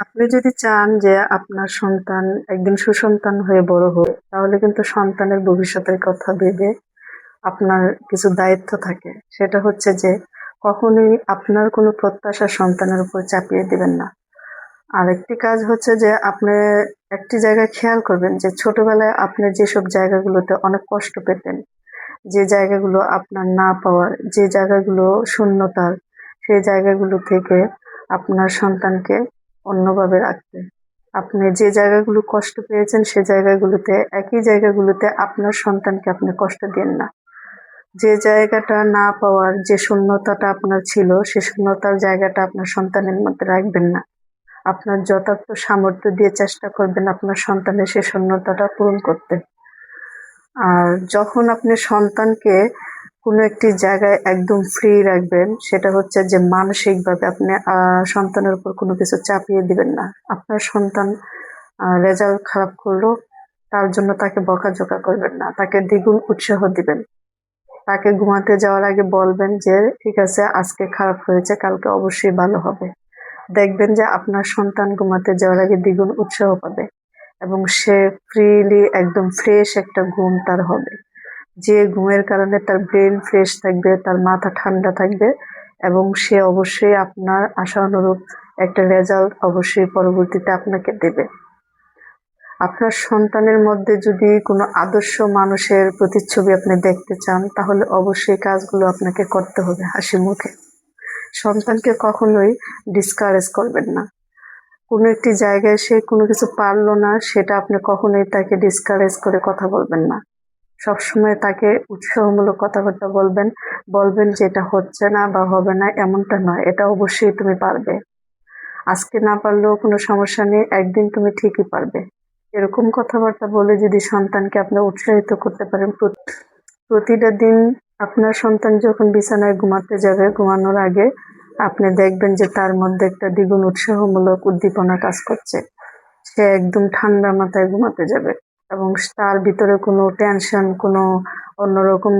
আপনি যদি চান যে আপনার সন্তান একদিন সুসন্তান হয়ে বড় হোক, তাহলে কিন্তু সন্তানের ভবিষ্যতের কথা ভেবে আপনার কিছু দায়িত্ব থাকে। সেটা হচ্ছে যে কখনোই আপনার কোনো প্রত্যাশা সন্তানের উপর চাপিয়ে দিবেন না। আরেকটি কাজ হচ্ছে যে আপনি একটি জায়গায় খেয়াল করবেন যে ছোটবেলায় আপনি যেসব জায়গাগুলোতে অনেক কষ্ট পেতেন, যে জায়গাগুলো আপনার না পাওয়ার, যে জায়গাগুলো শূন্যতার, সেই জায়গাগুলো থেকে আপনার সন্তানকে অন্যভাবে রাখতে। আপনি যে জায়গাগুলো কষ্ট পেয়েছেন সে জায়গাগুলোতে, একই জায়গাগুলোতে আপনার সন্তানকে আপনি কষ্ট দিন না। যে জায়গাটা না পাওয়ার, যে শূন্যতাটা আপনার ছিল, সে শূন্যতার জায়গাটা আপনার সন্তানের মধ্যে রাখবেন না। আপনার যথার্থ সামর্থ্য দিয়ে চেষ্টা করবেন আপনার সন্তানের সে শূন্যতাটা পূরণ করতে। আর যখন আপনি সন্তানকে কোনো একটি জায়গায় একদম ফ্রি রাখবেন, সেটা হচ্ছে যে মানসিকভাবে আপনি সন্তানের উপর কোনো কিছু চাপিয়ে দিবেন না। আপনার সন্তান রেজাল্ট খারাপ করলো, তার জন্য তাকে বকাঝকা করবেন না, তাকে দ্বিগুণ উৎসাহ দিবেন। তাকে ঘুমাতে যাওয়ার আগে বলবেন যে ঠিক আছে, আজকে খারাপ হয়েছে, কালকে অবশ্যই ভালো হবে। দেখবেন যে আপনার সন্তান ঘুমাতে যাওয়ার আগে দ্বিগুণ উৎসাহ পাবে এবং সে ফ্রিলি একদম ফ্রেশ একটা ঘুম তার হবে, যে ঘুমের কারণে তার ব্রেন ফ্রেশ থাকবে, তার মাথা ঠান্ডা থাকবে এবং সে অবশ্যই আপনার আশা অনুরূপ একটা রেজাল্ট অবশ্যই পরবর্তীতে আপনাকে দেবে। আপনার সন্তানের মধ্যে যদি কোনো আদর্শ মানুষের প্রতিচ্ছবি আপনি দেখতে চান, তাহলে অবশ্যই কাজগুলো আপনাকে করতে হবে হাসি মুখে। সন্তানকে কখনোই ডিসকারেজ করবেন না। কোনো একটি জায়গায় সে কোনো কিছু পারলো না, সেটা আপনি কখনোই তাকে ডিসকারেজ করে কথা বলবেন না। সবসময় তাকে উৎসাহমূলক কথাবার্তা বলবেন। বলবেন যে এটা হচ্ছে না বা হবে না এমনটা নয়, এটা অবশ্যই তুমি পারবে। আজকে না পারলেও কোনো সমস্যা নেই, একদিন তুমি ঠিকই পারবে। এরকম কথাবার্তা বলে যদি সন্তানকে আপনি উৎসাহিত করতে পারেন, প্রতিটা দিন আপনার সন্তান যখন বিছানায় ঘুমাতে যাবে, ঘুমানোর আগে আপনি দেখবেন যে তার মধ্যে একটা দ্বিগুণ উৎসাহমূলক উদ্দীপনা কাজ করছে। সে একদম ঠান্ডা মাথায় ঘুমাতে যাবে এবং তার ভিতরে কোনো টেনশন, কোনো অন্যরকম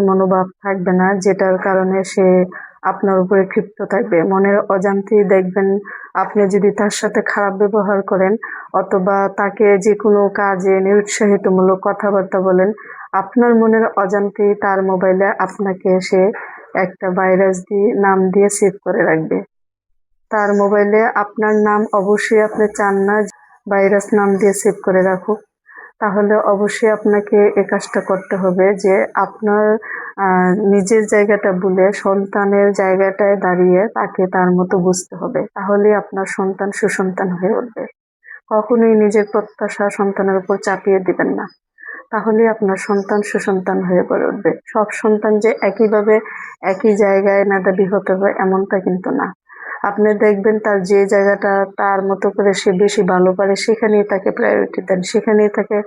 মনোভাব থাকবে না, যেটার কারণে সে আপনার উপরে ক্ষিপ্ত থাকবে। মনের অজান্তেই দেখবেন আপনি যদি তার সাথে খারাপ ব্যবহার করেন অথবা তাকে যে কোনো কাজে নিরুৎসাহিতমূলক কথাবার্তা বলেন, আপনার মনের অজান্তেই তার মোবাইলে আপনাকে সে একটা ভাইরাস নাম দিয়ে সেভ করে রাখবে। তার মোবাইলে আপনার নাম অবশ্যই আপনি চান না ভাইরাস নাম দিয়ে সেভ করে রাখুক। তাহলে অবশ্যই আপনাকে এ কাজটা করতে হবে যে আপনার নিজের জায়গাটা ভুলে সন্তানের জায়গাটায় দাঁড়িয়ে তাকে তার মতো বুঝতে হবে। তাহলেই আপনার সন্তান সুসন্তান হয়ে উঠবে। কখনোই নিজের প্রত্যাশা সন্তানের উপর চাপিয়ে দিবেন না, তাহলেই আপনার সন্তান সুসন্তান হয়ে গড়ে উঠবে। সব সন্তান যে একইভাবে একই জায়গায় মেধাবী হতে হবে এমনটা কিন্তু না। আপনি দেখবেন তার যে জায়গাটা তার মতো করে সে বেশি ভালো পারে, সেখানেই তাকে প্রায়োরিটি দেন, সেখানেই তাকে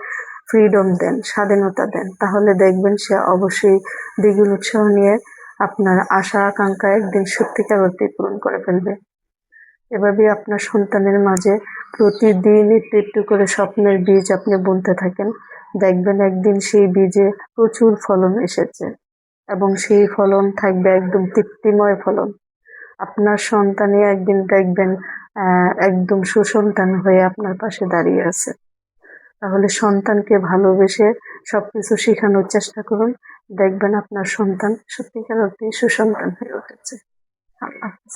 ফ্রিডম দেন, স্বাধীনতা দেন। তাহলে দেখবেন সে অবশ্যই দ্বিগুণ উৎসাহ নিয়ে আপনার আশা আকাঙ্ক্ষা একদিন সত্যিকার অর্থে পূরণ করে ফেলবে। এভাবেই আপনার সন্তানের মাঝে প্রতিদিন একটু একটু করে স্বপ্নের বীজ আপনি বুনতে থাকেন। দেখবেন একদিন সেই বীজে প্রচুর ফলন এসেছে এবং সেই ফলন থাকবে একদম তৃপ্তিময় ফলন। আপনার সন্তানই একদিন দেখবেন একদম সুসন্তান হয়ে আপনার পাশে দাঁড়িয়ে আছে। তাহলে সন্তানকে ভালোবেসে সবকিছু শেখানোর চেষ্টা করুন। দেখবেন আপনার সন্তান সত্যিকার অর্থে সুসন্তান হয়ে উঠেছে। আল্লাহ হাফেজ।